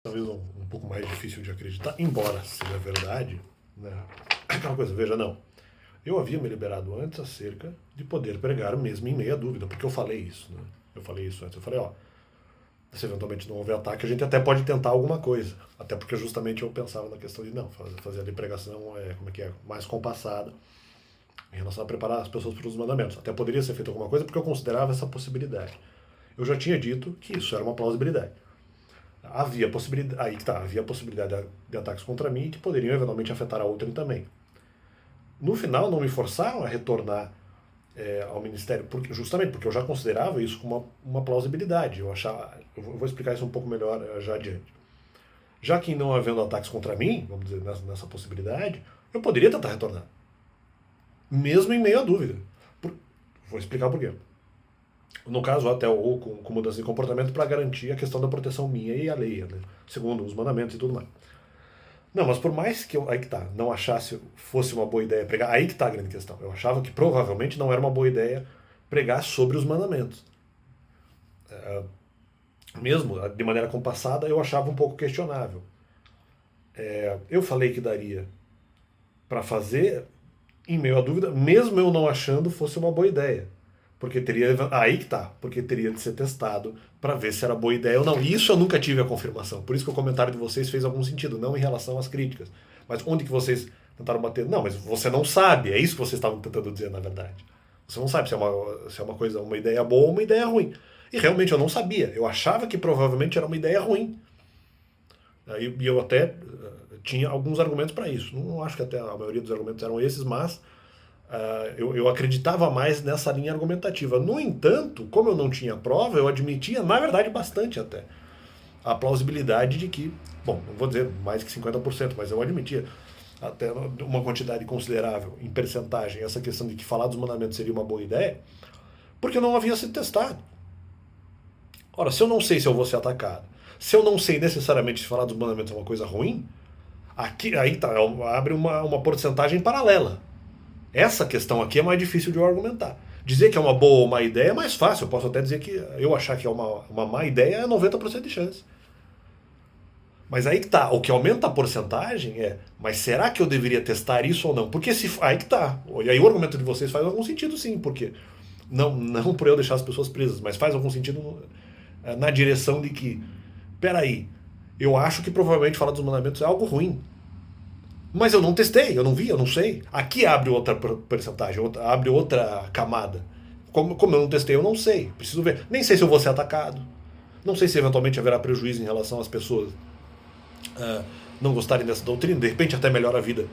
talvez um pouco mais difícil de acreditar, embora seja verdade, né? Aquela coisa, veja, não. Eu havia me liberado antes acerca de poder pregar mesmo em meia dúvida, porque eu falei isso, né? Eu falei isso antes. Eu falei, ó, se eventualmente não houver ataque, a gente até pode tentar alguma coisa. Até porque justamente eu pensava na questão de, não, fazer a pregação, como é que é, mais compassada, em relação a preparar as pessoas para os mandamentos. Até poderia ser feito alguma coisa porque eu considerava essa possibilidade. Eu já tinha dito que isso era uma plausibilidade. Havia possibilidade, aí que tá, havia possibilidade de ataques contra mim que poderiam eventualmente afetar a outrem também. No final, não me forçaram a retornar ao ministério, justamente porque eu já considerava isso como uma plausibilidade. Eu vou explicar isso um pouco melhor já adiante. Já que não havendo ataques contra mim, vamos dizer, nessa possibilidade, eu poderia tentar retornar, mesmo em meio à dúvida. Vou explicar por quê. No caso, até ou com mudança de comportamento para garantir a questão da proteção minha e alheia, né? Segundo os mandamentos e tudo mais. Não, mas por mais que eu, aí que tá, não achasse fosse uma boa ideia pregar, aí que tá a grande questão. Eu achava que provavelmente não era uma boa ideia pregar sobre os mandamentos. Mesmo de maneira compassada, eu achava um pouco questionável. Eu falei que daria para fazer, em meio à dúvida, mesmo eu não achando fosse uma boa ideia. Porque teria. Aí que tá. Porque teria de ser testado para ver se era boa ideia ou não. E isso eu nunca tive a confirmação. Por isso que o comentário de vocês fez algum sentido, não em relação às críticas. Mas onde que vocês tentaram bater? Não, mas você não sabe. É isso que vocês estavam tentando dizer, na verdade. Você não sabe se é uma coisa, uma ideia boa ou uma ideia ruim. E realmente eu não sabia. Eu achava que provavelmente era uma ideia ruim. E eu até tinha alguns argumentos para isso. Não acho que até a maioria dos argumentos eram esses, mas eu acreditava mais nessa linha argumentativa. No entanto, como eu não tinha prova, eu admitia, na verdade, bastante até, a plausibilidade de que, bom, não vou dizer mais que 50%, mas eu admitia até uma quantidade considerável em percentagem essa questão de que falar dos mandamentos seria uma boa ideia, porque não havia sido testado. Ora, se eu não sei se eu vou ser atacado, se eu não sei necessariamente se falar dos mandamentos é uma coisa ruim, aí tá, abre uma porcentagem paralela. Essa questão aqui é mais difícil de eu argumentar. Dizer que é uma boa ou má ideia é mais fácil. Eu posso até dizer que eu achar que é uma má ideia é 90% de chance. Mas aí que tá. O que aumenta a porcentagem é, mas será que eu deveria testar isso ou não? Porque se. Aí que tá. E aí o argumento de vocês faz algum sentido sim, porque. Não por eu deixar as pessoas presas, mas faz algum sentido na direção de que. Peraí, eu acho que provavelmente falar dos mandamentos é algo ruim. Mas eu não testei, eu não vi, eu não sei. Aqui abre outra percentagem, abre outra camada. Como eu não testei, eu não sei. Preciso ver. Nem sei se eu vou ser atacado. Não sei se eventualmente haverá prejuízo em relação às pessoas não gostarem dessa doutrina. De repente até melhora a vida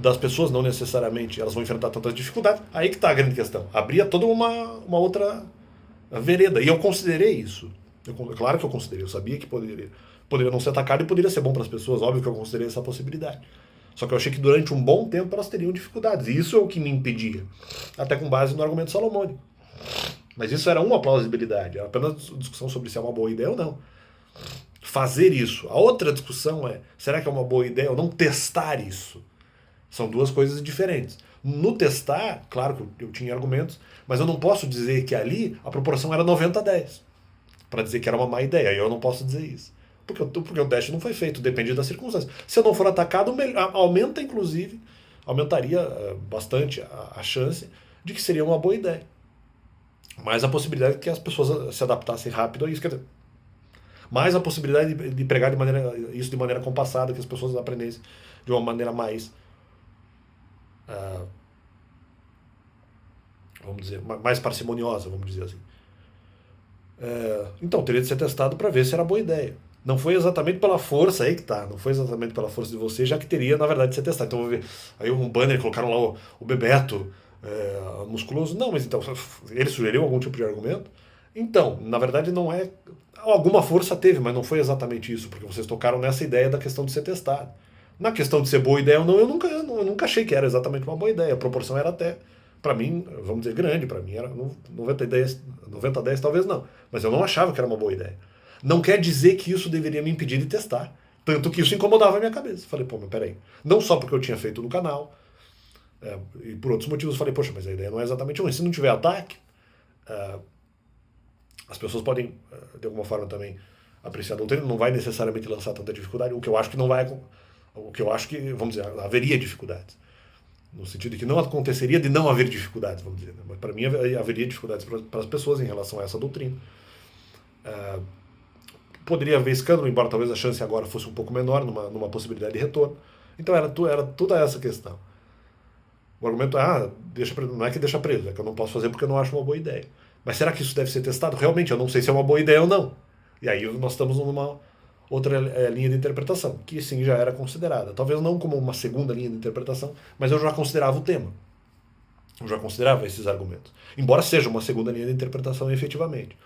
das pessoas, não necessariamente elas vão enfrentar tantas dificuldades. Aí que está a grande questão. Abria toda uma outra vereda. E eu considerei isso. Claro que eu considerei. Eu sabia que poderia não ser atacado e poderia ser bom para as pessoas. Óbvio que eu considerei essa possibilidade. Só que eu achei que durante um bom tempo elas teriam dificuldades. E isso é o que me impedia. Até com base no argumento salomônico. Mas isso era uma plausibilidade. Era apenas discussão sobre se é uma boa ideia ou não. Fazer isso. A outra discussão é, será que é uma boa ideia ou não testar isso? São duas coisas diferentes. No testar, claro que eu tinha argumentos, mas eu não posso dizer que ali a proporção era 90-10. Para dizer que era uma má ideia. Eu não posso dizer isso. Porque o teste não foi feito, depende das circunstâncias. Se eu não for atacado, aumenta inclusive, aumentaria bastante a chance de que seria uma boa ideia. Mas a possibilidade de que as pessoas se adaptassem rápido a isso. Quer dizer, mais a possibilidade de pregar isso de maneira compassada, que as pessoas aprendessem de uma maneira mais, vamos dizer, mais parcimoniosa, vamos dizer assim. Então, teria de ser testado para ver se era boa ideia. Não foi exatamente pela força, aí que tá. Não foi exatamente pela força de você, já que teria, na verdade, de ser testado. Então, aí um banner, colocaram lá o Bebeto, musculoso. Não, mas então, ele sugeriu algum tipo de argumento? Então, na verdade, não é. Alguma força teve, mas não foi exatamente isso, porque vocês tocaram nessa ideia da questão de ser testado. Na questão de ser boa ideia ou não, eu nunca achei que era exatamente uma boa ideia. A proporção era até, para mim, vamos dizer, grande. Para mim era 90-10 talvez não. Mas eu não achava que era uma boa ideia. Não quer dizer que isso deveria me impedir de testar. Tanto que isso incomodava a minha cabeça. Falei, pô, mas peraí. Não só porque eu tinha feito no canal, e por outros motivos, falei, poxa, mas a ideia não é exatamente ruim. Se não tiver ataque, as pessoas podem, de alguma forma também, apreciar a doutrina, não vai necessariamente lançar tanta dificuldade, o que eu acho que não vai, o que eu acho que, vamos dizer, haveria dificuldades. No sentido de que não aconteceria de não haver dificuldades, vamos dizer. Né? Mas para mim haveria dificuldades para as pessoas em relação a essa doutrina. Poderia haver escândalo, embora talvez a chance agora fosse um pouco menor, numa possibilidade de retorno. Então era toda essa questão. O argumento não é que deixa preso, é que eu não posso fazer porque eu não acho uma boa ideia. Mas será que isso deve ser testado? Realmente, eu não sei se é uma boa ideia ou não. E aí nós estamos numa outra linha de interpretação, que sim já era considerada. Talvez não como uma segunda linha de interpretação, mas eu já considerava o tema. Eu já considerava esses argumentos. Embora seja uma segunda linha de interpretação efetivamente.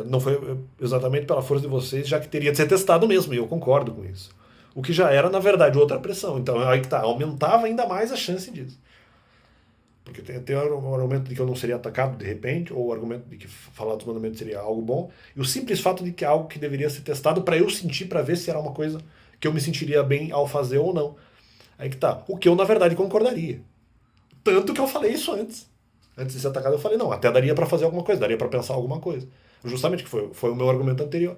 Não foi exatamente pela força de vocês, já que teria de ser testado mesmo, e eu concordo com isso. O que já era, na verdade, outra pressão. Então, aí que tá, aumentava ainda mais a chance disso. Porque tem o argumento de que eu não seria atacado de repente, ou o argumento de que falar dos mandamentos seria algo bom, e o simples fato de que é algo que deveria ser testado para eu sentir, para ver se era uma coisa que eu me sentiria bem ao fazer ou não. Aí que tá. O que eu, na verdade, concordaria. Tanto que eu falei isso antes. Antes de ser atacado, eu falei, não, até daria para fazer alguma coisa, daria para pensar alguma coisa. Justamente que foi o meu argumento anterior.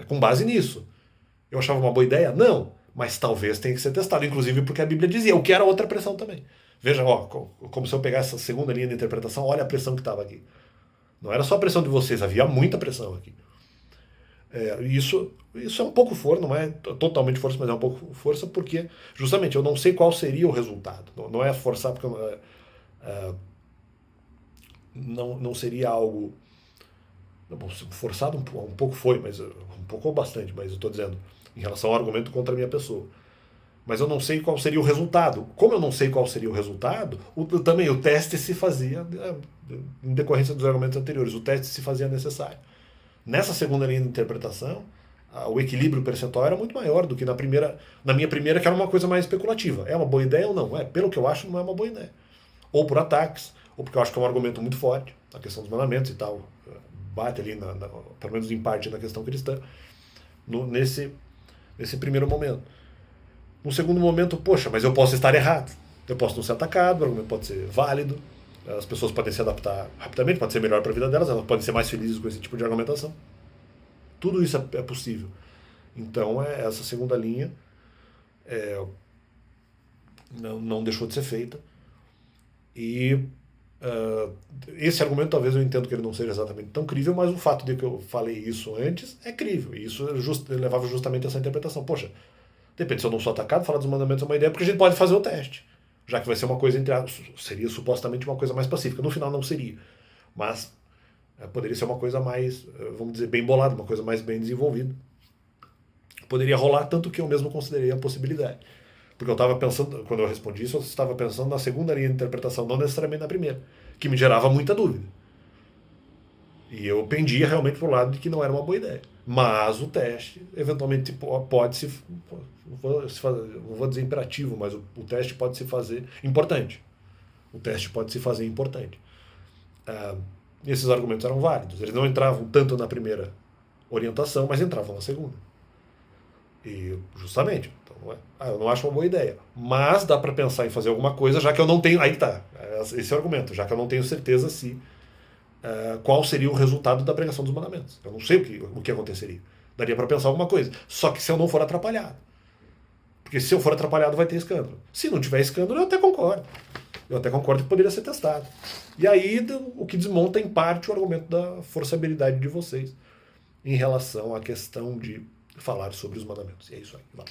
Com base nisso. Eu achava uma boa ideia? Não. Mas talvez tenha que ser testado. Inclusive porque a Bíblia dizia, o que era outra pressão também. Veja, como se eu pegar essa segunda linha de interpretação, olha a pressão que estava aqui. Não era só a pressão de vocês, havia muita pressão aqui. Isso é um pouco força, não é totalmente força, mas é um pouco força, porque justamente eu não sei qual seria o resultado. Não é forçar, porque não seria algo. Forçado um pouco foi, mas um pouco ou bastante, mas eu estou dizendo em relação ao argumento contra a minha pessoa. Mas eu não sei qual seria o resultado. Como eu não sei qual seria o resultado, também o teste se fazia, em decorrência dos argumentos anteriores, o teste se fazia necessário. Nessa segunda linha de interpretação, o equilíbrio percentual era muito maior do que na minha primeira, que era uma coisa mais especulativa. É uma boa ideia ou não? Pelo que eu acho, não é uma boa ideia. Ou por ataques, ou porque eu acho que é um argumento muito forte, a questão dos mandamentos e tal, bate ali, pelo menos em parte, na questão cristã, nesse primeiro momento. No segundo momento, poxa, mas eu posso estar errado. Eu posso não ser atacado, o argumento pode ser válido, as pessoas podem se adaptar rapidamente, pode ser melhor para a vida delas, elas podem ser mais felizes com esse tipo de argumentação. Tudo isso é possível. Então, essa segunda linha não deixou de ser feita. E esse argumento talvez eu entendo que ele não seja exatamente tão crível, mas o fato de que eu falei isso antes é crível. E isso levava justamente a essa interpretação. Poxa, depende, se eu não sou atacado, falar dos mandamentos é uma ideia, porque a gente pode fazer o teste. Já que vai ser uma coisa seria supostamente uma coisa mais pacífica. No final não seria. Mas poderia ser uma coisa mais, vamos dizer, bem bolada, uma coisa mais bem desenvolvida. Poderia rolar, tanto que eu mesmo considerei a possibilidade. Porque eu estava pensando, quando eu respondi isso, eu estava pensando na segunda linha de interpretação, não necessariamente na primeira, que me gerava muita dúvida. E eu pendia realmente para o lado de que não era uma boa ideia. Mas o teste, eventualmente, pode se fazer, não vou dizer imperativo, mas o teste pode se fazer importante. O teste pode se fazer importante. Esses argumentos eram válidos. Eles não entravam tanto na primeira orientação, mas entravam na segunda. E justamente, então, eu não acho uma boa ideia. Mas dá para pensar em fazer alguma coisa, já que eu não tenho. Aí tá, esse é o argumento, já que eu não tenho certeza se qual seria o resultado da pregação dos mandamentos. Eu não sei o que aconteceria. Daria para pensar alguma coisa. Só que se eu não for atrapalhado. Porque se eu for atrapalhado, vai ter escândalo. Se não tiver escândalo, eu até concordo. Eu até concordo que poderia ser testado. E aí, o que desmonta em parte o argumento da forçabilidade de vocês em relação à questão de falar sobre os mandamentos. E é isso aí. Vai.